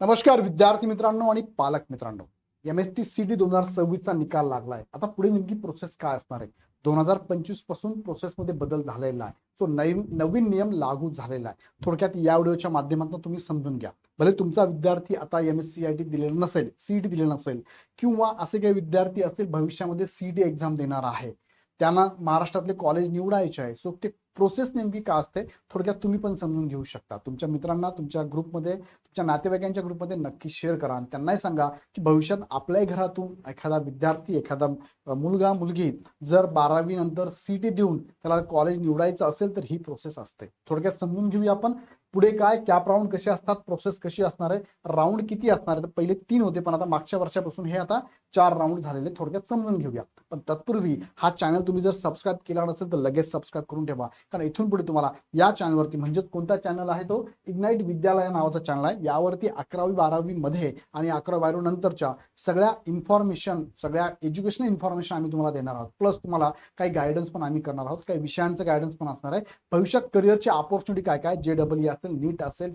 नमस्कार विद्यार्थी मित्रांनो आणि पालक मित्रांनो. MST CT 2026चा निकाल लागलाय. आता पुढे नेमकी प्रोसेस काय असणार आहे? 2025 पासून प्रोसेसमध्ये बदल झालेला आहे. सो नवीन नियम लागू झालेला आहे. थोडक्यात या व्हिडिओच्या माध्यमातून तुम्ही समजून घ्या. भले तुमचा विद्यार्थी आता MSCIT दिलेला नसेल, CET दिलेला नसेल किंवा असे काही विद्यार्थी असतील भविष्यामध्ये CET एक्झाम देणार आहे, त्यांना महाराष्ट्रातले कॉलेज निवडायचे आहे. सो ते प्रोसेस नेमकी काय असते थोडक्यात तुम्ही पण समजून घेऊ शकता. तुमच्या मित्रांना तुमच्या ग्रुपमध्ये, तुमच्या नातेवाईकांच्या ग्रुपमध्ये नक्की शेअर करा आणि त्यांनाही सांगा की भविष्यात आपल्याही घरातून एखादा विद्यार्थी, एखादा मुलगा मुलगी जर 12वी नंतर CET देऊन त्याला कॉलेज निवडायचं असेल तर ही प्रोसेस असते. थोडक्यात समजून घेऊया आपण पुढे काय कॅप राऊंड कसे असतात, प्रोसेस कशी असणार आहे, राऊंड किती असणार आहे. पहिले 3 होते पण आता मागच्या वर्षापासून हे आता 4 राऊंड झालेले. थोडक्यात समजून घेऊया. पण तत्पूर्वी हा चॅनल तुम्ही जर सबस्क्राईब केला नसेल तर लगेच सबस्क्राईब करून ठेवा, कारण इथून पुढे तुम्हाला या चॅनलवरती, म्हणजे कोणता चॅनल आहे तो इग्नाइट विद्यालय नावाचा चॅनल आहे, यावरती 11वी 12वी मध्ये आणि 11वी नंतरच्या सगळ्या इन्फॉर्मेशन, सगळ्या एज्युकेशनल इन्फॉर्मेशन आम्ही तुम्हाला देणार आहोत. प्लस तुम्हाला काही गायडन्स पण आम्ही करणार आहोत, काही विषयांचं गायडन्स पण असणार आहे. भविष्यात करिअरची अपॉर्च्युनिटी काय काय, JEE असेल, नीट असेल,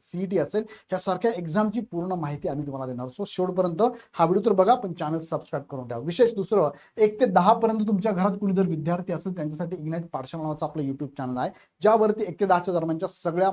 CET असेल, यासारख्या एक्झामची पूर्ण माहिती आम्ही तुम्हाला देणार. सो शेवटपर्यंत हा व्हिडिओ तर बघा, पण चॅनल सबस्क्राईब करून ठेवा. विशेष दुसरं, 1 ते 10 पर्यंत तुमच्या घरात कुणी जर विद्यार्थी असेल त्यांच्यासाठी इग्नाइट पाठशाला नावाचं आपलं युट्यूब चॅनल आहे, ज्यावरती 1 ते 10च्या दरम्यानच्या सगळ्या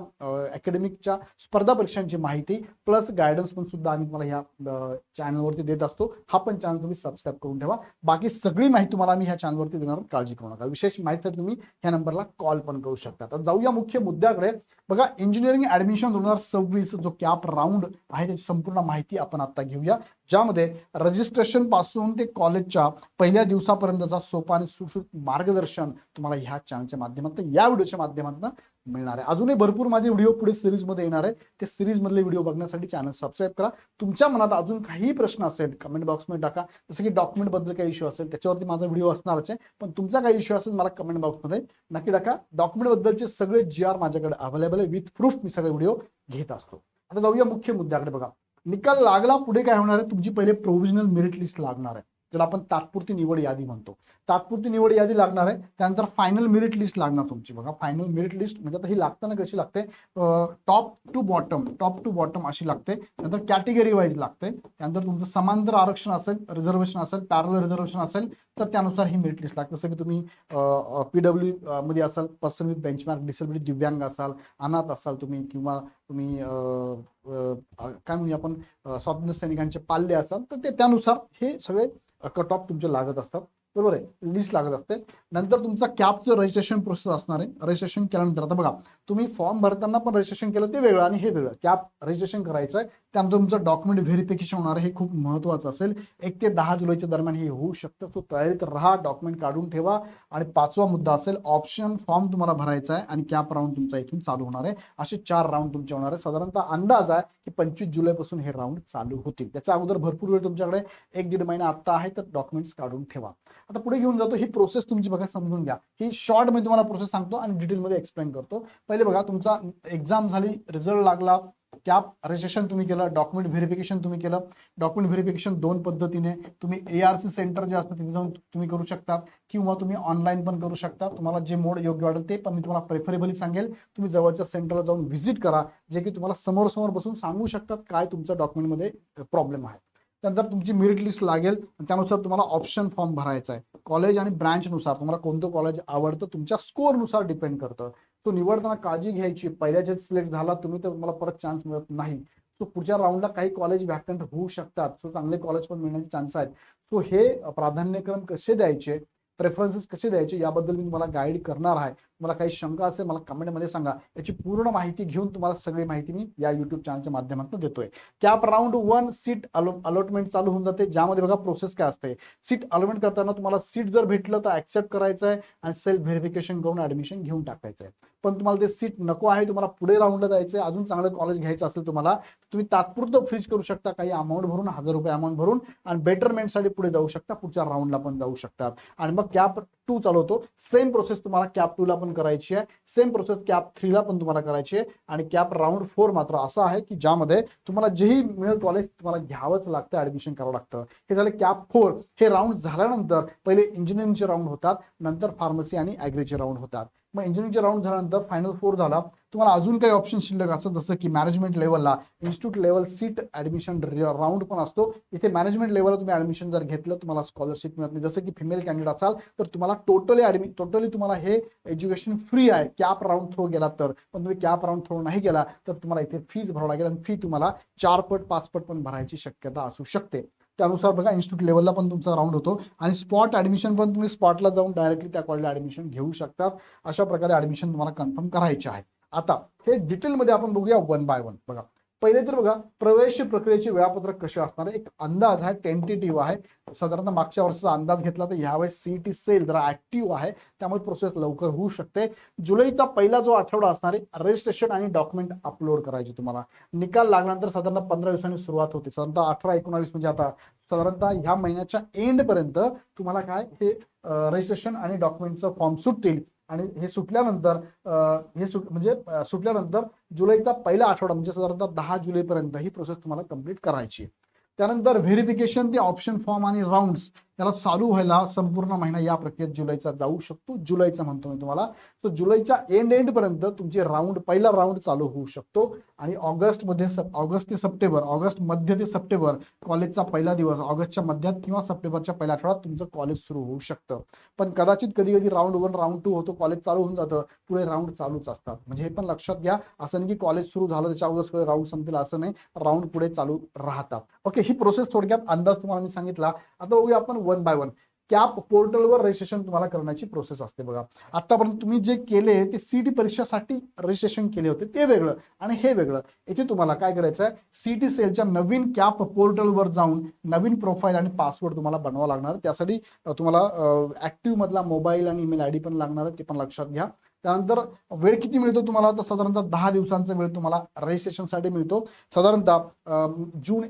अकॅडमिकच्या स्पर्धा परीक्षांची माहिती प्लस गायडन्स पण सुद्धा आम्ही तुम्हाला ह्या चॅनलवरती देत असतो. हा पण चॅनल तुम्ही सबस्क्राईब करून ठेवा. बाकी सगळी माहिती तुम्हाला आम्ही ह्या चॅनलवरती देणार, काळजी करू नका. विशेष माहितीसाठी तुम्ही ह्या नंबरला कॉल पण करू शकता. तर जाऊया मुख्य मुद्द्याकडे. बघा, इंजिनिअरिंग ऍडमिशन 2026 जो कॅप राऊंड आहे त्याची संपूर्ण माहिती आपण आता घेऊया, ज्यामध्ये रजिस्ट्रेशन पासून ते कॉलेजच्या पहिल्या दिवसापर्यंतचा सोपा आणि सुटसुट मार्गदर्शन तुम्हाला ह्या चॅनलच्या माध्यमातून, या व्हिडिओच्या माध्यमातून मिळणार आहे. अजूनही भरपूर माझे व्हिडिओ पुढे सिरीजमध्ये येणार आहे. ते सिरीज मधले व्हिडिओ बघण्यासाठी चॅनल सबस्क्राईब करा. तुमच्या मनात अजून काही प्रश्न असेल कमेंट बॉक्समध्ये टाका. जसं की डॉक्युमेंट बद्दल काही इश्यू असेल त्याच्यावरती माझा व्हिडिओ असणारच आहे, पण तुमचा काही इश्यू असेल मला कमेंट बॉक्समध्ये नक्की टाका. डॉक्युमेंट बद्दलचे सगळे GR माझ्याकडे अवेलेबल आहे, विथ प्रूफ मी सगळे व्हिडिओ घेत असतो. आता जाऊया मुख्य मुद्द्याकडे. बघा, निकाल लागला, पुढे काय होणार आहे, तुमची पहिले प्रोव्हिजनल मेरिट लिस्ट लागणार आहे, ज्याला आपण तात्पुरती निवड यादी म्हणतो. तात्पुरती निवड यादी लागणार आहे, त्यानंतर फायनल मेरिट लिस्ट लागणार तुमची. बघा, फायनल मेरिट लिस्ट म्हणजे आता ही लागताना कशी लागते, टॉप टू बॉटम अशी लागते. नंतर कॅटेगरी वाईज लागते. त्यानंतर तुमचं समांतर आरक्षण असेल, रिझर्वेशन असेल, पॅरलल रिझर्वेशन असेल तर त्यानुसार ही मेरिट लिस्ट लागते. जसं की तुम्ही PW मध्ये असाल, पर्सन विथ बेंचमार्क डिसेबिलिटी, दिव्यांग असाल, अनाथ असाल तुम्ही, किंवा तुम्ही काय म्हणूया आपण स्वातंत्र्य सैनिकांचे पाल्य असाल, तर ते त्यानुसार हे सगळे कट ऑफ तुमचे लागत असतात. बरोबर आहे, लिस्ट लागत असते. नंतर तुमचा कॅपचं रजिस्ट्रेशन प्रोसेस असणार आहे. रजिस्ट्रेशन केल्यानंतर आता बघा, तुम्ही फॉर्म भरताना पण रजिस्ट्रेशन केलं ते वेगळं आणि हे वेगळं. कॅप रजिस्ट्रेशन करायचं आहे, त्यानंतर तुमचं डॉक्युमेंट व्हेरिफिकेशन होणार आहे. हे खूप महत्त्वाचं असेल. 1 ते 10 जुलैच्या दरम्यान हे होऊ शकतं. तो तयारीत राहा, डॉक्युमेंट काढून ठेवा. आणि 5वा मुद्दा असेल ऑप्शन फॉर्म तुम्हाला भरायचा आहे आणि कॅप राऊंड तुमचा इथून चालू होणार आहे. असे 4 राऊंड तुमचे होणार आहे. साधारणतः अंदाज आहे की 25 जुलैपासून हे राऊंड चालू होतील. त्याच्या अगोदर भरपूर वेळ तुमच्याकडे 1-1.5 महिना आता आहे, तर डॉक्युमेंट्स काढून ठेवा. आता पुढे घेऊन जातो. ही प्रोसेस तुमची बघा, समजून घ्या. ही शॉर्ट मध्ये तुम्हाला प्रोसेस सांगतो आणि डिटेलमध्ये एक्सप्लेन करतो. पहिले बघा, तुमचा एक्झाम झाली, रिझल्ट लागला, कॅप रजिस्ट्रेशन तुम्ही केलं, डॉक्युमेंट व्हेरिफिकेशन तुम्ही केलं. डॉक्युमेंट व्हेरिफिकेशन 2 पद्धतीने, तुम्ही ARC सेंटर जे असतं तिथे जाऊन तुम्ही करू शकता, किंवा तुम्ही ऑनलाईन पण करू शकता. तुम्हाला जे मोड योग्य वाटेल ते पण मी तुम्हाला प्रेफरेबली सांगेल. तुम्ही जवळच्या सेंटरला जाऊन व्हिजिट करा, जे की तुम्हाला समोर बसून सांगू शकतात काय तुमच्या डॉक्युमेंटमध्ये प्रॉब्लेम आहे. त्यानंतर तुमची मेरिट लिस्ट लागेल, त्यानुसार तुम्हाला ऑप्शन फॉर्म भरायचा आहे. कॉलेज आणि ब्रँचनुसार तुम्हाला कोणतं कॉलेज आवडतं तुमच्या स्कोअरनुसार डिपेंड करतं. तो निवडताना काळजी घ्यायची. पहिल्याचे सिलेक्ट झाला तुम्ही तर तुम्हाला परत चान्स मिळत नाही. सो पुढच्या राऊंडला काही कॉलेज व्हॅकंट होऊ शकतात. सो चांगले कॉलेज पण मिळण्याचे चान्स आहेत. सो हे प्राधान्यक्रम कसे द्यायचे, प्रेफरन्सेस कसे द्यायचे, याबद्दल मी तुम्हाला गाईड करणार आहे. तुम्हाला काही शंका असेल मला कमेंटमध्ये सांगा. याची पूर्ण माहिती घेऊन तुम्हाला सगळी माहिती मी या युट्यूब चॅनलच्या माध्यमातून देतोय. कॅप राऊंड 1 सीट अलॉटमेंट चालू होऊन जाते, ज्यामध्ये बघा प्रोसेस काय असते. सीट अलॉटमेंट करताना तुम्हाला सीट जर भेटलं तर ऍक्सेप्ट करायचं आहे आणि सेल्फ व्हेरिफिकेशन करून ऍडमिशन घेऊन टाकायचं आहे. पण तुम्हाला ते सीट नको आहे, तुम्हाला पुढे राऊंडला जायचं आहे, अजून चांगलं कॉलेज घ्यायचं असेल तुम्हाला, तुम्ही तात्पुरतं फ्रीज करू शकता, काही अमाऊंट भरून, ₹1000 अमाऊंट भरून, आणि बेटरमेंटसाठी पुढे जाऊ शकता, पुढच्या राऊंडला पण जाऊ शकतात. आणि मग कॅप 2 चालू होतो. सेम प्रोसेस तुम्हाला कॅप 2 ला पण करायची आहे. सेम प्रोसेस कॅप 3 ला पण तुम्हाला करायची आहे. आणि कॅप राऊंड 4 मात्र असं आहे की ज्यामध्ये तुम्हाला जेही मिळेल कॉलेज तुम्हाला घ्यावंच लागतं, ऍडमिशन करावं लागतं. हे झालं कॅप 4. हे राऊंड झाल्यानंतर पहिले इंजिनिअरिंगचे राऊंड होतात, नंतर फार्मसी आणि ॲग्रीचे राऊंड होतात. मग इंजिनिअरिंगचा राऊंड झाल्यानंतर फायनल 4 झाला, तुम्हाला अजून काही ऑप्शन शिल्लक असतात, जसं की मॅनेजमेंट लेवलला institute level seat admission round पण असतो. इथे मॅनेजमेंट लेवलला तुम्ही ऍडमिशन जर घेतलं तुम्हाला स्कॉलरशिप मिळत नाही. जसं की फिमेल कॅन्डिडेट असाल तर तुम्हाला टोटली तुम्हाला हे एज्युकेशन फ्री आहे कॅप राऊंड थ्रू गेला तर. पण तुम्ही कॅप राऊंड थ्रू नाही गेला तर तुम्हाला इथे फीज भरावं लागेल आणि फी तुम्हाला 4 पट 5 पट पण भरायची शक्यता असू शकते. त्यानुसार बघा इन्स्टिट्यूट लेवलला पण तुमचा राऊंड होतो आणि स्पॉट ऍडमिशन पण तुम्ही स्पॉटला जाऊन डायरेक्टली त्या कॉलेजला ऍडमिशन घेऊ शकतात. अशा प्रकारे ऍडमिशन तुम्हाला कन्फर्म करायचे आहे. आता हे डिटेलमध्ये आपण बघूया वन बाय वन. बघा पहिले तर बघा प्रवेश प्रक्रियेचे वेळापत्रक कसे असणार आहे. एक अंदाज आहे, टेंटेटिव्ह आहे. साधारणतः मागच्या वर्षाचा अंदाज घेतला तर यावेळेस सीईटी सेल जरा ऍक्टिव्ह आहे, त्यामुळे प्रोसेस लवकर होऊ शकते. जुलैचा पहिला जो आठवडा असणार आहे रजिस्ट्रेशन आणि डॉक्युमेंट अपलोड करायचे तुम्हाला. निकाल लागल्यानंतर साधारणतः 15 दिवसांनी सुरुवात होते. साधारणतः 18-19 म्हणजे आता साधारणतः ह्या महिन्याच्या एंड पर्यंत तुम्हाला काय हे रजिस्ट्रेशन आणि डॉक्युमेंटचं फॉर्म सुटतील आणि हे सुटल्यानंतर सुटल्यानंतर जुलैचा पहिला आठवडा म्हणजे साधारणतः 10 जुलैपर्यंत ही प्रोसेस तुम्हाला कंप्लीट करायची. त्यानंतर व्हेरिफिकेशन ते ऑप्शन फॉर्म आणि राऊंड्स त्याला चालू व्हायला संपूर्ण महिना या प्रक्रियेत जुलैचा जाऊ शकतो. जुलैचा म्हणतो मी तुम्हाला. सो जुलैच्या एंड पर्यंत तुमचे पहिला राऊंड चालू होऊ शकतो आणि ऑगस्ट मध्य ते सप्टेंबर कॉलेजचा पहिला दिवस, ऑगस्टच्या मध्यात किंवा सप्टेंबरच्या पहिल्या आठवड्यात तुमचं कॉलेज सुरू होऊ शकतं. पण कदाचित कधी कधी राऊंड 1 राऊंड 2 होतो, कॉलेज चालू होऊन जातं, पुढे राऊंड चालूच असतात. म्हणजे हे पण लक्षात घ्या. असं नाही की कॉलेज सुरू झालं त्याच्या अगोदर सगळे राऊंड संपतील असं नाही, राऊंड पुढे चालू राहतात. ओके, ही प्रोसेस थोडक्यात अंदाज तुम्हाला मी सांगितला. आता बघूया आपण वन बाय वन. कॅप पोर्टलवर रजिस्ट्रेशन तुम्हाला करण्याची प्रोसेस असते. बघा आतापर्यंत तुम्ही जे केले ते सीईटी परीक्षासाठी रजिस्ट्रेशन केले होते ते वेगळं आणि हे वेगळं. इथे तुम्हाला काय करायचं आहे, सीईटी सेलच्या नवीन कॅप पोर्टलवर जाऊन नवीन प्रोफाईल आणि पासवर्ड तुम्हाला बनवावा लागणार. त्यासाठी तुम्हाला ऍक्टिव्ह मधला मोबाईल आणि ईमेल आयडी पण लागणार आहे, ते पण लक्षात घ्या. त्यानंतर वेळ किती मिळतो तुम्हाला, तर साधारणतः 10 दिवसांचा वेळ तुम्हाला रजिस्ट्रेशनसाठी मिळतो. साधारणतः जून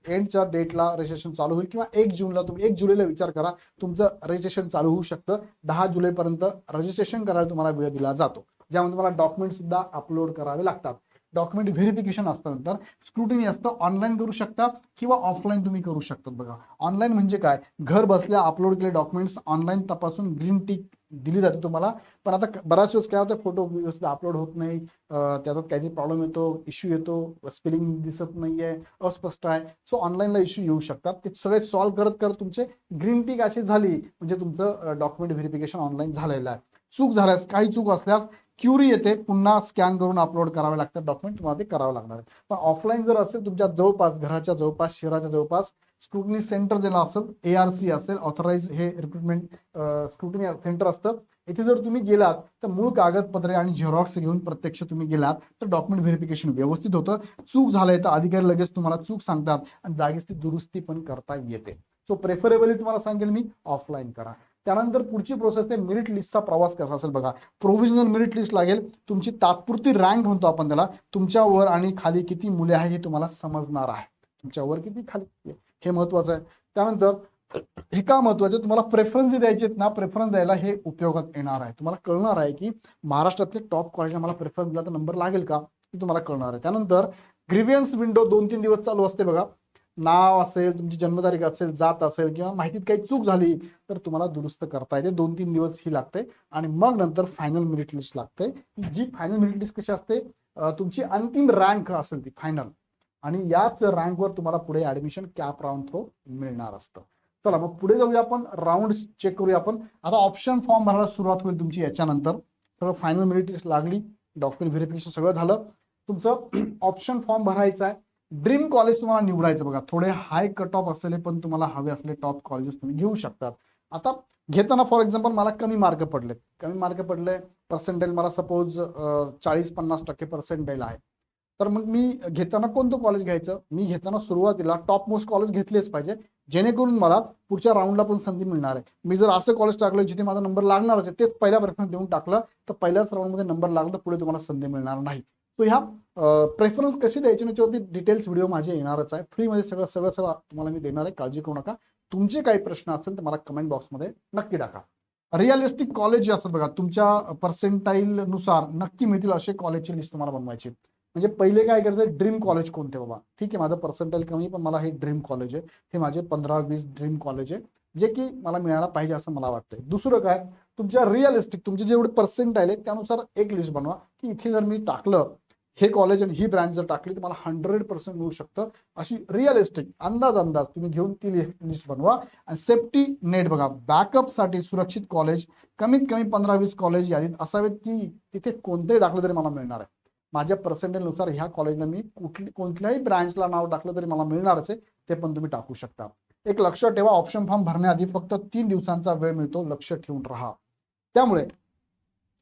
एंडच्या डेटला रजिस्ट्रेशन चालू होईल किंवा 1 जूनला तुम्ही 1 जुलैला विचार करा तुमचं रजिस्ट्रेशन चालू होऊ शकतं. 10 जुलैपर्यंत रजिस्ट्रेशन करायला तुम्हाला वेळ दिला जातो, ज्यामध्ये तुम्हाला डॉक्युमेंट सुद्धा अपलोड करावे लागतात. डॉक्युमेंट व्हेरिफिकेशन असतं, नंतर स्क्रुटिनी असतं. ऑनलाईन करू शकता किंवा ऑफलाईन तुम्ही करू शकता. बघा ऑनलाईन म्हणजे काय, घर बसल्या अपलोड केले डॉक्युमेंट्स ऑनलाईन तपासून ग्रीन टिक दिली जाते तुम्हाला. पण आता बऱ्याच वेळेस काय होतं, फोटो व्यवस्थित अपलोड होत नाही, त्याच्यात काहीतरी प्रॉब्लेम येतो, इश्यू येतो, स्पेलिंग दिसत नाहीये, अस्पष्ट आहे. सो ऑनलाईनला इश्यू येऊ शकतात. ते सगळे सॉल्व्ह करत करत तुमचे ग्रीन टिक अशी झाली म्हणजे तुमचं डॉक्युमेंट व्हेरिफिकेशन ऑनलाईन झालेलं आहे. चूक झाल्यास, काही चूक असल्यास क्युरी येते, पुन्हा स्कॅन करून अपलोड करावे लागतात डॉक्युमेंट, तुम्हाला ते करावं लागणार आहे. पण ऑफलाईन जर असेल तुमच्या जवळपास, घराच्या जवळपास, शहराच्या जवळपास स्क्रुटनी सेंटर ज्याला असेल, ARC असेल, ऑथराइज हे रिक्रुटमेंट स्क्रुटनी सेंटर असतं. इथे जर तुम्ही गेलात तर मूळ कागदपत्रे आणि झेरॉक्स घेऊन प्रत्यक्ष तुम्ही गेलात तर डॉक्युमेंट व्हेरिफिकेशन व्यवस्थित होतं. चूक झालंय तर अधिकारी लगेच तुम्हाला चूक सांगतात आणि जागीच ती दुरुस्ती पण करता येते. सो प्रेफरेबली तुम्हाला सांगेल मी ऑफलाईन करा. त्यानंतर पुढची प्रोसेस आहे मेरिट लिस्टचा प्रवास कसा असेल. बघा प्रोव्हिजनल मेरिट लिस्ट लागेल, तुमची तात्पुरती रँक म्हणतो आपण त्याला, तुमच्या वर आणि खाली किती मुले आहेत हे तुम्हाला समजणार आहे. तुमच्या वर किती खाली हे महत्वाचं आहे. त्यानंतर हे का महत्वाचं, तुम्हाला प्रेफरन्स द्यायचे ना, प्रेफरन्स द्यायला हे उपयोगात येणार आहे. तुम्हाला कळणार आहे की महाराष्ट्रातले टॉप कॉलेजला मला प्रेफरन्स दिला तर नंबर लागेल का, हे तुम्हाला कळणार आहे. त्यानंतर ग्रीव्हियन्स विंडो 2-3 दिवस चालू असते. बघा नाव असेल, तुमची जन्मतारीख असेल, जात असेल किंवा माहितीत काही चूक झाली तर तुम्हाला दुरुस्त करता येते. 2-3 दिवस ही लागते आणि मग नंतर फायनल मेरिट लिस्ट लागते. जी फायनल मेरिट लिस्ट कशी असते, तुमची अंतिम रँक असेल ती फायनल, आणि याच रँकवर तुम्हाला पुढे ऍडमिशन कॅप राऊंड थ्रू मिळणार असतं. चला मग पुढे जाऊया आपण, राऊंड चेक करूया आपण. आता ऑप्शन फॉर्म भरायला सुरुवात होईल तुमची. याच्यानंतर सगळं फायनल मेरिट लिस्ट लागली, डॉक्युमेंट व्हेरिफिकेशन सगळं झालं, तुमचं ऑप्शन फॉर्म भरायचा आहे. ड्रीम कॉलेज तुम्हाला निवडायचं. बघा थोडे हाय कट ऑफ असलेले पण तुम्हाला हवे असलेले टॉप कॉलेजेस तुम्ही घेऊ शकतात. आता घेताना फॉर एक्झाम्पल मला कमी मार्क पडले पर्सेंटेज, मला सपोज 40-50% पर्सेंटेज आहे, तर मग मी घेताना कोणतं कॉलेज घ्यायचं. मी घेताना सुरुवातीला टॉप मोस्ट कॉलेज घेतलेच पाहिजे, जेणेकरून मला पुढच्या राऊंडला पण संधी मिळणार आहे. मी जर असं कॉलेज टाकलं जिथे माझा नंबर लागणार आहे तेच पहिल्या प्रेफरन्स देऊन टाकलं तर पहिल्याच राऊंडमध्ये नंबर लागला तर पुढे तुम्हाला संधी मिळणार नाही. सो ह्या प्रेफरन्स कशी द्यायची याच्यावरती डिटेल्स व्हिडिओ माझे येणारच आहे. फ्रीमध्ये सगळं तुम्हाला मी देणार आहे, काळजी करू नका. तुमचे काही प्रश्न असेल तर मला कमेंट बॉक्समध्ये नक्की टाका. रिअलिस्टिक कॉलेज जे असतात बघा, तुमच्या पर्सेंटाईल नुसार नक्की मिळतील असे कॉलेजची लिस्ट तुम्हाला बनवायची. म्हणजे पहिले काय करायचं, ड्रीम कॉलेज कोणते बाबा, ठीक आहे माझं पर्सेंटाईल कमी पण मला हे ड्रीम कॉलेज आहे, हे माझे 15-20 ड्रीम कॉलेज आहे. जे की मला मिळायला पाहिजे असं मला वाटतंय. दुसरं काय, तुमच्या रिअलिस्टिक तुमचे जेवढे पर्सेंटाईल आहेत त्यानुसार एक लिस्ट बनवा की इथे जर मी टाकलं हे कॉलेज आणि ही ब्रँच जर टाकली तर मला 100% मिळू शकतं. अशी रिअलिस्टिक अंदाज तुम्ही घेऊन ती लिस्ट बनवा. आणि सेफ्टी नेट बघा, बॅकअपसाठी सुरक्षित कॉलेज कमीत कमी 15-20 कॉलेज यादीत असावेत की तिथे कोणतेही टाकलं तरी मला मिळणार आहे. माझ्या पर्सेंटेजनुसार ह्या कॉलेजला मी कोणत्याही ब्रँचला नाव टाकलं तरी मला मिळणारच आहे, ते पण तुम्ही टाकू शकता. एक लक्षात ठेवा, ऑप्शन फॉर्म भरण्याआधी फक्त 3 दिवसांचा वेळ मिळतो, लक्ष ठेवून राहा. त्यामुळे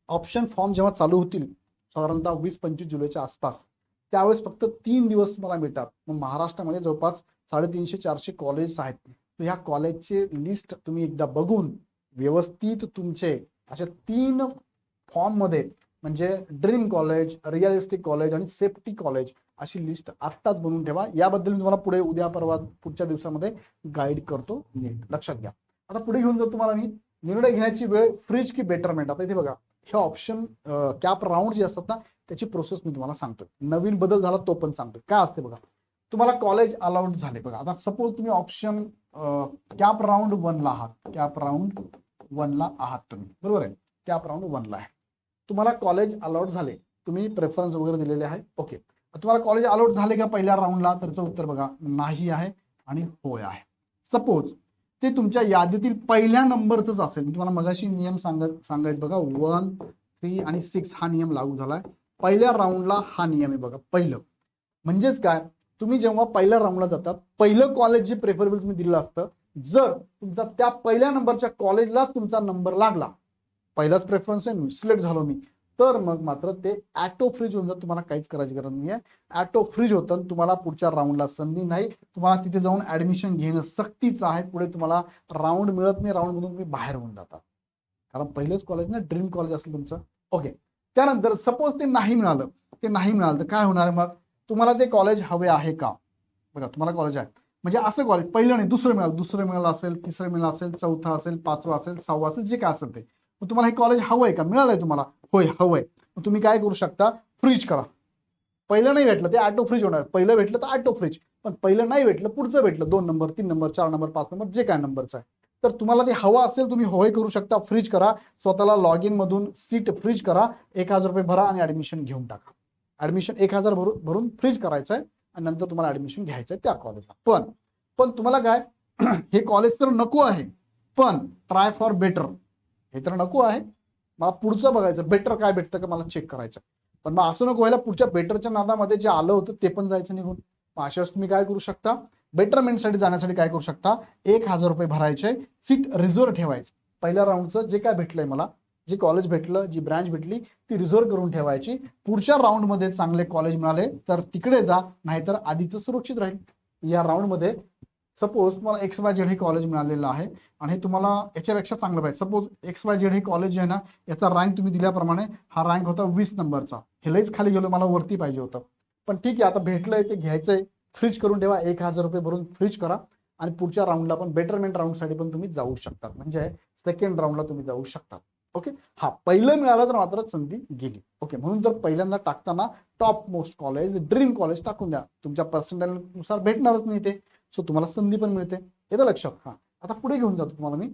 ऑप्शन फॉर्म जेव्हा चालू होतील साधारणतः 20-25 जुलैच्या आसपास, त्यावेळेस फक्त 3 दिवस तुम्हाला मिळतात. मग महाराष्ट्रामध्ये जवळपास 350-400 कॉलेज आहेत. तर ह्या कॉलेजचे लिस्ट तुम्ही एकदा बघून व्यवस्थित तुमचे अशा 3 फॉर्ममध्ये म्हणजे ड्रीम कॉलेज, रिअलिस्टिक कॉलेज आणि सेफ्टी कॉलेज अशी लिस्ट आत्ताच बनवून ठेवा. याबद्दल मी तुम्हाला पुढे उद्या परवा पुढच्या दिवसामध्ये गाईड करतो, लक्षात घ्या. आता पुढे घेऊन जातो तुम्हाला मी निर्णय घेण्याची वेळ फ्रीज की बेटरमेंट. आता इथे बघा हे ऑप्शन कॅप राऊंड जे असतात ना त्याची प्रोसेस मी तुम्हाला सांगतोय. नवीन बदल झाला तो पण सांगतोय. काय असते बघा, तुम्हाला कॉलेज अलाउड झाले बघा. आता सपोज तुम्ही ऑप्शन कॅप राऊंड 1 ला आहात, कॅप राऊंड 1 ला आहात तुम्ही, बरोबर आहे, कॅप राऊंड 1 ला आहे. तुम्हाला कॉलेज अलाउड झाले, तुम्ही प्रेफरन्स वगैरे दिलेले आहे, ओके. तुम्हाला कॉलेज अलाउड झाले का पहिल्या राऊंडला, त्याचं उत्तर बघा नाही आहे आणि होय आहे. सपोज ते तुमच्या यादीतील पहिल्या नंबरच असेल, मी तुम्हाला मगाशी नियम सांगायचं बघा, 1, 3 आणि 6 हा नियम लागू झालाय पहिल्या राऊंडला. हा नियम आहे बघा पहिलं. म्हणजेच काय, तुम्ही जेव्हा पहिल्या राऊंडला जातात पहिलं कॉलेज जे प्रेफरेबल तुम्ही दिलेलं असतं, जर तुमचा त्या पहिल्या नंबरच्या कॉलेजला तुमचा नंबर लागला, पहिलाच प्रेफरन्स आहे, सिलेक्ट झालो मी, तर मग मात्र ते ॲटो फ्रीज होऊन जातं. तुम्हाला काहीच करायची गरज नाही आहे, ॲटो फ्रीज होतं. तुम्हाला पुढच्या राऊंडला संधी नाही, तुम्हाला तिथे जाऊन ऍडमिशन घेणं सक्तीचं आहे. पुढे तुम्हाला राऊंड मिळत नाही, राऊंडमधून तुम्ही बाहेर होऊन जाता, कारण पहिलेच कॉलेज ना ड्रीम कॉलेज असेल तुमचं, ओके. त्यानंतर सपोज ते नाही मिळालं, तर काय होणार आहे, मग तुम्हाला ते कॉलेज हवे आहे का, बघा तुम्हाला कॉलेज आहे म्हणजे असं कॉलेज पहिलं नाही दुसरं मिळालं असेल, तिसरं मिळालं असेल, चौथं असेल, 5वं असेल, 6वं असेल, जे काय असेल ते, मग तुम्हाला हे कॉलेज हवंय का, मिळालंय तुम्हाला, होय हवंय, मग तुम्ही काय करू शकता, फ्रीज करा. पहिलं नाही भेटलं ते ऑटो फ्रीज होणार, पहिलं भेटलं तर ऑटो फ्रीज, पण पहिलं नाही भेटलं पुढचं भेटलं, 2 नंबर, 3 नंबर, 4 नंबर, 5 नंबर, जे काय नंबरचं आहे, तर तुम्हाला ते हवं असेल तुम्ही होय करू शकता, फ्रीज करा. स्वतःला लॉग इन मधून सीट फ्रीज करा, 1000 रुपये भरा आणि ऍडमिशन घेऊन टाका. ऍडमिशन 1000 भरून फ्रीज करायचं आहे आणि नंतर तुम्हाला ऍडमिशन घ्यायचं आहे त्या कॉलेजला. पण तुम्हाला काय हे कॉलेज तर नको आहे, पण ट्राय फॉर बेटर, हे तर नको आहे, मला पुढचं बघायचं, बेटर काय भेटतं का मला चेक करायचं. पण मग असं नको व्हायला, पुढच्या बेटरच्या नादामध्ये जे आलं होतं ते पण जायचं निघून. अशा वेळेस तुम्ही काय करू शकता, बेटरमेंटसाठी जाण्यासाठी काय करू शकता, 1000 रुपये भरायचे, सीट रिझर्व्ह ठेवायची. पहिल्या राऊंडचं जे काय भेटलंय मला, जे कॉलेज भेटलं, जी ब्रँच भेटली ती रिझर्व्ह करून ठेवायची. पुढच्या राऊंडमध्ये चांगले कॉलेज मिळाले तर तिकडे जा, नाहीतर आधीचं सुरक्षित राहील. या राऊंडमध्ये सपोज तुम्हाला XYZ हे कॉलेज मिळालेलं आहे आणि तुम्हाला याच्यापेक्षा चांगलं पाहिजे. सपोज XYZ हे कॉलेज आहे ना, याचा रँक तुम्ही दिल्याप्रमाणे हा रँक होता 20 नंबरचा, हे लईच खाली गेलो, मला वरती पाहिजे होतं, पण ठीक आहे आता भेटलंय ते घ्यायचंय, फ्रीज करून ठेवा, 1000 रुपये भरून फ्रीज करा आणि पुढच्या राऊंडला पण बेटरमेंट राऊंडसाठी पण तुम्ही जाऊ शकता, म्हणजे सेकंड राऊंडला तुम्ही जाऊ शकता, ओके. हा पहिलं मिळालं तर मात्र संधी गेली, ओके. म्हणून तर पहिल्यांदा टाकताना top most college, dream college टाकून द्या, तुमच्या पर्सेंटेज नुसार भेटणारच नाही ते, सो तुम्हाला संधी पण मिळते, येतं लक्षात. हा आता पुढे घेऊन जातो तुम्हाला मी.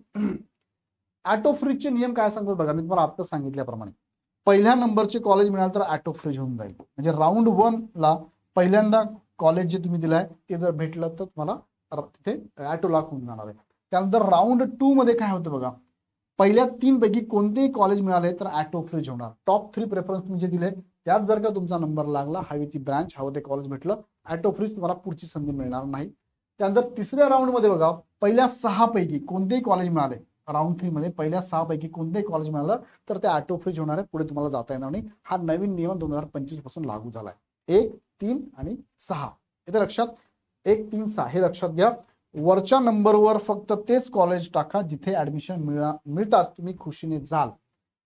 ॲटो फ्रीजचे नियम काय सांगतो बघा, मी तुम्हाला आता सांगितल्याप्रमाणे पहिल्या नंबरचे कॉलेज मिळालं तर ॲटो फ्रीज होऊन जाईल, म्हणजे राऊंड 1 ला पहिल्यांदा कॉलेज जे तुम्ही दिलंय ते जर भेटलं तर तुम्हाला तिथे ॲटो लॉक होऊन जाणार आहे. त्यानंतर राऊंड 2 मध्ये काय होतं बघा, पहिल्या 3 पैकी कोणतेही कॉलेज मिळाले तर ॲटो फ्रीज होणार. टॉप 3 प्रेफरन्स तुम्ही जे दिले त्यात जर का तुमचा नंबर लागला, हवी ती ब्रँच, हवं ते कॉलेज भेटलं, ॲटो फ्रीज, तुम्हाला पुढची संधी मिळणार नाही. त्यानंतर तिसऱ्या राऊंड मध्ये बघा, पहिल्या 6 पैकी कोणतेही कॉलेज मिळाले, राऊंड 3 मध्ये पहिल्या 6 पैकी कोणतेही कॉलेज मिळालं तर ते ॲटो फ्रीज होणार आहे, पुढे तुम्हाला जाता येणार नाही. हा नवीन नियम 2025 पासून लागू झालाय. 1, 3 आणि 6 इथे लक्षात, 1, 3, 6 हे लक्षात घ्या. वरच्या नंबरवर फक्त तेच कॉलेज टाका जिथे ऍडमिशन मिळताच तुम्ही खुशीने जाल,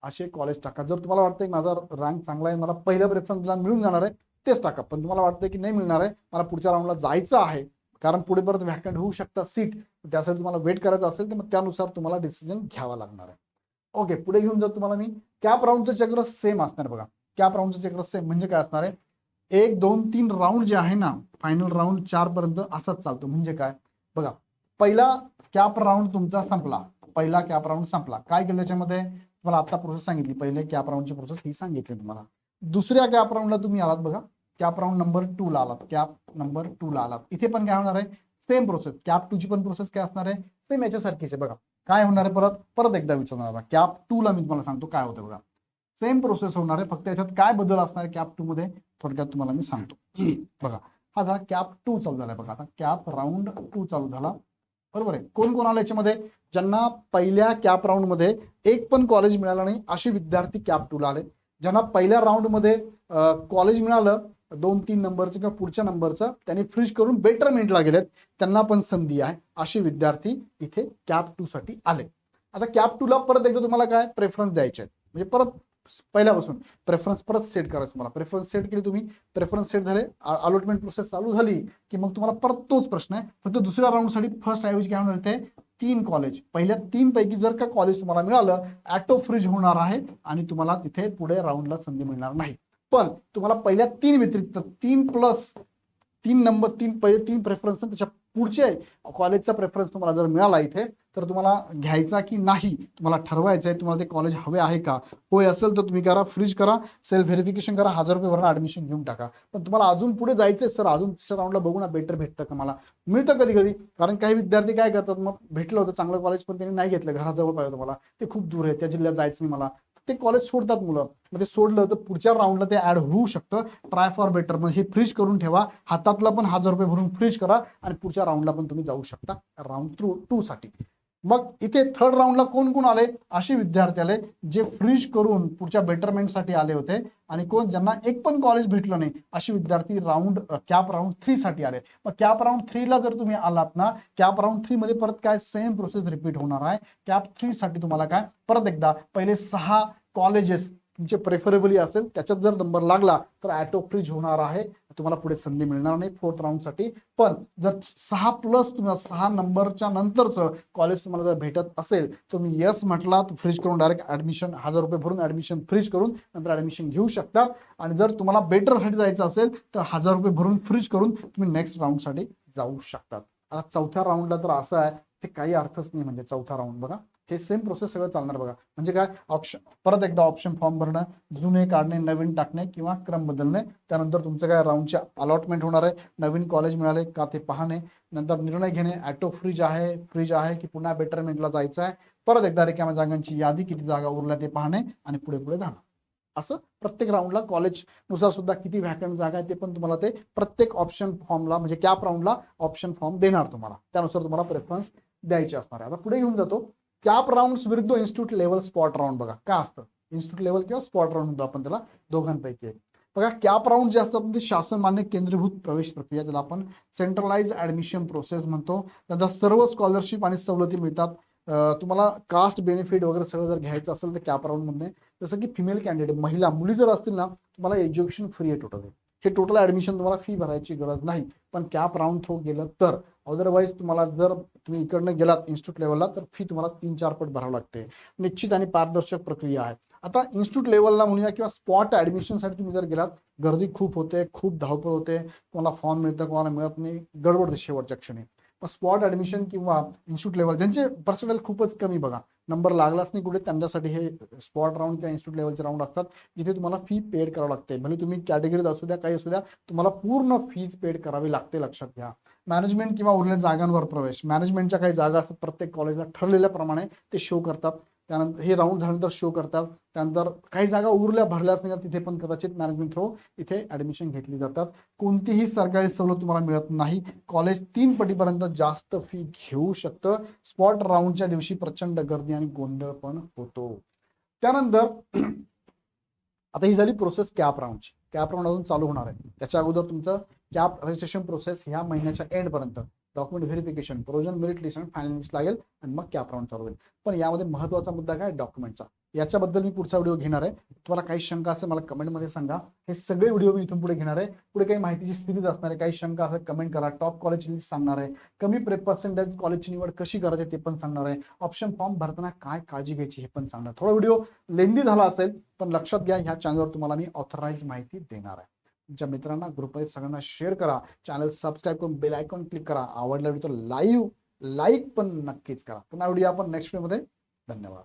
असे कॉलेज टाका. जर तुम्हाला वाटतंय की माझा रँक चांगला आहे, मला पहिलं प्रेफरन्स मिळून जाणार आहे, तेच टाका. पण तुम्हाला वाटतंय की नाही मिळणार आहे, मला पुढच्या राऊंडला जायचं आहे, कारण पुढे परत व्हॅकंट होऊ शकतात सीट, त्यासाठी तुम्हाला वेट करायचं असेल तर मग त्यानुसार तुम्हाला डिसिजन घ्यावा लागणार आहे, ओके. पुढे घेऊन जातो तुम्हाला मी. कॅप राऊंडचं चक्र सेम असणार बघा, कॅप राऊंडचं चक्र सेम म्हणजे काय असणार आहे, 1, 2, 3 राऊंड जे आहे ना, फायनल राऊंड 4 पर्यंत असाच चालतो. म्हणजे काय बघा, पहिला कॅप राऊंड तुमचा संपला, पहिला कॅप राऊंड संपला. काय केलं त्याच्यामध्ये तुम्हाला आता प्रोसेस सांगितली, पहिले कॅप राऊंडची प्रोसेस ही सांगितली तुम्हाला. दुसऱ्या कॅप राऊंडला तुम्ही आलात बघा, कॅप राऊंड नंबर 2 ला आलात, कॅप नंबर 2 ला आलात. इथे पण काय होणार आहे, सेम प्रोसेस. कॅप 2 ची पण प्रोसेस काय असणार आहे, सेम याच्यासारखीच आहे बघा. काय होणार आहे, परत एकदा विचारणार आहे. कॅप 2 ला मी तुम्हाला सांगतो काय होतं बघा, सेम प्रोसेस होणार आहे, फक्त याच्यात काय बदल असणार आहे कॅप 2 मध्ये थोडक्यात तुम्हाला मी सांगतो. बघा हा झाला कॅप 2 चालू झालाय बघा, आता कॅप राऊंड 2 चालू झाला, बरोबर आहे. कोण कोण आलं याच्यामध्ये, ज्यांना पहिल्या कॅप राऊंड मध्ये एक पण कॉलेज मिळालं नाही असे विद्यार्थी कॅप 2 ला आले. ज्यांना पहिल्या राऊंड मध्ये कॉलेज मिळालं 2-3 नंबरचं किंवा पुढच्या नंबरचं, त्यांनी फ्रीज करून बेटरमेंटला गेलेत, त्यांना पण संधी आहे, असे विद्यार्थी इथे कॅप 2 साठी आले. आता कॅप 2 ला परत एकदा तुम्हाला काय प्रेफरन्स द्यायचे आहेत, म्हणजे परत पहिल्यापासून प्रेफरन्स परत सेट करायचं. तुम्हाला प्रेफरन्स सेट केली तुम्ही, प्रेफरन्स सेट झाले, अलॉटमेंट प्रोसेस चालू झाली की मग तुम्हाला परत तोच प्रश्न आहे, फक्त दुसऱ्या राऊंड साठी फर्स्ट ऐवजी काय होणार ते 3 कॉलेज, पहिल्या 3 पैकी जर का कॉलेज तुम्हाला मिळालं, ऑटो फ्रीज होणार आहे आणि तुम्हाला तिथे पुढे राऊंडला संधी मिळणार नाही. पण तुम्हाला पहिल्या 3 व्यतिरिक्त 3 प्लस 3 नंबर, 3 पहिले 3 प्रेफरन्स, त्याच्या पुढचे कॉलेजचा प्रेफरन्स तुम्हाला जर मिळाला इथे, तर तुम्हाला घ्यायचा की नाही तुम्हाला ठरवायचं आहे. तुम्हाला ते कॉलेज हवे आहे का, होय असेल तर तुम्ही करा, फ्रीज करा, सेल्फ व्हेरिफिकेशन करा, 1000 रुपये भरून ऍडमिशन घेऊन टाका. पण तुम्हाला अजून पुढे जायचंय सर, अजून तिसऱ्या राऊंडला बघू ना, बेटर भेटतं का, मला मिळतं कधी कधी. कारण काही विद्यार्थी काय करतात, मग भेटलं होतं चांगलं कॉलेज पण त्यांनी नाही घेतलं, घराजवळ पाहिजे तुम्हाला, ते खूप दूर आहे, त्या जिल्ह्यात जायचं नाही मला, ते कॉलेज सोडतात मुलं. मग ते सोडलं तर पुढच्या राऊंडला ते ऍड होऊ शकतं. ट्राय फॉर बेटर, मग हे फ्रीज करून ठेवा, हातातला पण 1000 रुपये भरून फ्रीज करा आणि पुढच्या राऊंडला पण तुम्ही जाऊ शकता राऊंड 2 साठी. मग इथे थर्ड राऊंडला कोण कोण आले, असे विद्यार्थी आले जे फ्रीज करून पुढच्या बेटरमेंटसाठी आले होते, आणि कोण ज्यांना एक पण कॉलेज भेटलं नाही असे विद्यार्थी कॅप राऊंड 3 साठी आले. मग कॅप राऊंड 3 ला जर तुम्ही आलात ना, कॅप राऊंड 3 मध्ये परत काय सेम प्रोसेस रिपीट होणार आहे. कॅप 3 साठी तुम्हाला काय परत एकदा पहिले 6 कॉलेजेस तुमचे प्रेफरेबली असेल त्याच्यात जर नंबर लागला तर ऑटो फ्रीज होणार आहे, तुम्हाला पुढे संधी मिळणार नाही फोर्थ राऊंड साठी. पण जर 6 प्लस तुम्हाला 6 नंबरच्या नंतरचं कॉलेज तुम्हाला जर भेटत असेल, तुम्ही यस म्हटला तर फ्रीज करून डायरेक्ट ऍडमिशन 1000 रुपये भरून ऍडमिशन फ्रीज करून नंतर ऍडमिशन घेऊ शकता. आणि जर तुम्हाला बेटर साठी जायचं असेल तर 1000 रुपये भरून फ्रीज करून तुम्ही नेक्स्ट राऊंड साठी जाऊ शकतात. आता चौथ्या राऊंडला तर असं आहे, ते काही अर्थच नाही. म्हणजे चौथा राऊंड बघा, हे सेम प्रोसेस सगळं चालणार बघा. म्हणजे काय, ऑप्शन परत एकदा ऑप्शन फॉर्म भरणं, जुने काढणे, नवीन टाकणे किंवा क्रम बदलणे. त्यानंतर तुमचं काय राऊंडचे अलॉटमेंट होणार आहे, नवीन कॉलेज मिळाले का ते पाहणे, नंतर निर्णय घेणे, ऑटो फ्रीज आहे की पुन्हा बेटरमेंटला जायचं आहे, परत एकदा रिकाम्या जागांची यादी, किती जागा उरल्या ते पाहणे आणि पुढे पुढे जाणं. असं प्रत्येक राऊंडला कॉलेज नुसार सुद्धा किती व्हॅकंट जागा आहे ते पण तुम्हाला ते प्रत्येक ऑप्शन फॉर्मला, म्हणजे कॅप राऊंडला ऑप्शन फॉर्म देणार तुम्हाला, त्यानुसार तुम्हाला प्रेफरन्स द्यायचे असणार आहे. आता पुढे घेऊन जातो, कॅप राऊंड विरुद्ध इन्स्टिट्यूट लेवल स्पॉट राऊंड. बघा काय असतं, इन्स्टिट्यूट लेवल किंवा स्पॉट राऊंड म्हणतो आपण त्याला, दोघांपैकी एक. बघा कॅप राऊंड जे असतात ते शासन मान्य केंद्रीभूत प्रवेश प्रक्रिया, ज्याला आपण सेंट्रलाइज ऍडमिशन प्रोसेस म्हणतो. त्यानंतर सर्व स्कॉलरशिप आणि सवलती मिळतात. तुम्हाला कास्ट बेनिफिट वगैरे सगळं जर घ्यायचं असेल तर कॅप राऊंड मध्ये, जसं की फिमेल कॅन्डिडेट महिला मुली जर असतील ना, तुम्हाला एज्युकेशन फ्री आहे टोटल. हे टोटल ऍडमिशन तुम्हाला फी भरायची गरज नाही, पण कॅप राऊंड थ्रू गेलं तर. अदरवाईज तुम्हाला जर तुम्ही इकडनं गेलात इन्स्टिट्यूट लेवलला तर फी तुम्हाला 3-4 पट भरावं लागते. निश्चित आणि पारदर्शक प्रक्रिया आहे. आता इन्स्टिट्यूट लेवलला म्हणूया किंवा स्पॉट ऍडमिशनसाठी तुम्ही जर गेलात, गर्दी खूप होते, खूप धावपळ होते, तुम्हाला फॉर्म मिळतं कोणाला मिळत नाही, गडबड शेवटच्या क्षणी. स्पॉट ऍडमिशन किंवा इन्स्टिट्यूट लेवल ज्यांचे पर्सेंटेज खूपच कमी, बघा नंबर लागलाच नाही कुठे, त्यांच्यासाठी हे स्पॉट राऊंड किंवा इन्स्टिट्यूट लेवलचे राऊंड असतात, जिथे तुम्हाला फी पेड करावं लागते. भले तुम्ही कॅटेगरीत असू द्या, काही असू द्या, तुम्हाला पूर्ण फीज पेड करावी लागते, लक्षात घ्या. मॅनेजमेंट किंवा उरलेल्या जागांवर प्रवेश, मॅनेजमेंटच्या काही जागा असतात प्रत्येक कॉलेजला ठरलेल्याप्रमाणे ते शो करतात, त्यानंतर हे राऊंड झाल्यानंतर शो करतात. त्यानंतर काही जागा उरल्या भरल्याच नाही, तिथे पण कदाचित मॅनेजमेंट थ्रू इथे ऍडमिशन घेतली जातात. कोणतीही सरकारी सवलत तुम्हाला मिळत नाही. कॉलेज 3 पटीपर्यंत जास्त फी घेऊ शकतं. स्पॉट राऊंडच्या दिवशी प्रचंड गर्दी आणि गोंधळ पण होतो. त्यानंतर आता ही झाली प्रोसेस कॅप राऊंडची. कॅप राऊंड अजून चालू होणार आहे, त्याच्या अगोदर तुमचं कॅप रजिस्ट्रेशन प्रोसेस ह्या महिन्याच्या एंडपर्यंत, document verification, provision merit list आणि फायनल लिस्ट लागेल आणि मग कॅप राऊंड चालू होईल. पण यामध्ये महत्त्वाचा मुद्दा काय, डॉक्युमेंटचा. याच्याबद्दल मी पुढचा व्हिडिओ घेणार आहे. तुम्हाला काही शंका असेल मला कमेंटमध्ये सांगा. हे सगळे व्हिडिओ मी इथून पुढे घेणार आहे. पुढे काही माहितीची सिरीज असणार आहे, काही शंका असेल कमेंट करा. टॉप कॉलेजची लिस्ट सांगणार आहे, कमी पर्सेंटेज कॉलेजची निवड कशी करायची ते पण सांगणार आहे. ऑप्शन फॉर्म भरताना काय काळजी घ्यायची हे पण सांगणार. थोडा व्हिडिओ लेंदी झाला असेल, पण लक्षात घ्या ह्या चॅनलवर तुम्हाला मी ऑथराइज माहिती देणार आहे. तुमच्या मित्रांना ग्रुपमध्ये सगळ्यांना शेअर करा, चॅनल सबस्क्राईब करून बेल आयकॉन क्लिक करा. आवडला व्हिडिओ लाईव्ह लाईक पण नक्कीच करा. पुन्हा भेटूया आपण नेक्स्ट व्हिडिओमध्ये. धन्यवाद.